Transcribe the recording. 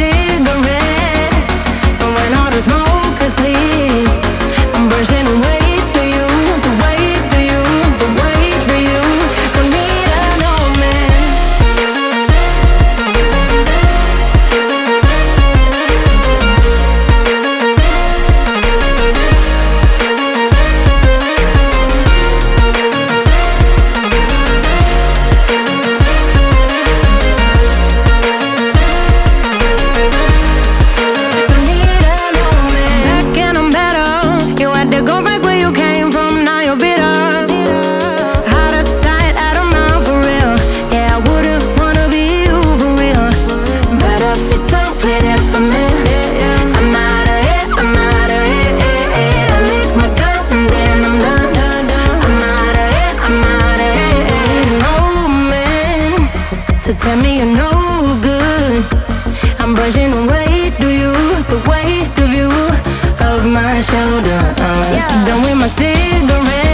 cigarette. And when all the smoke is clear, I'm brushing away to you, the weight to you, the weight to you. Don't need a no man. To tell me you're no good, I'm brushing away to you, the weight of you, of my shoulder. Done with my cigarette.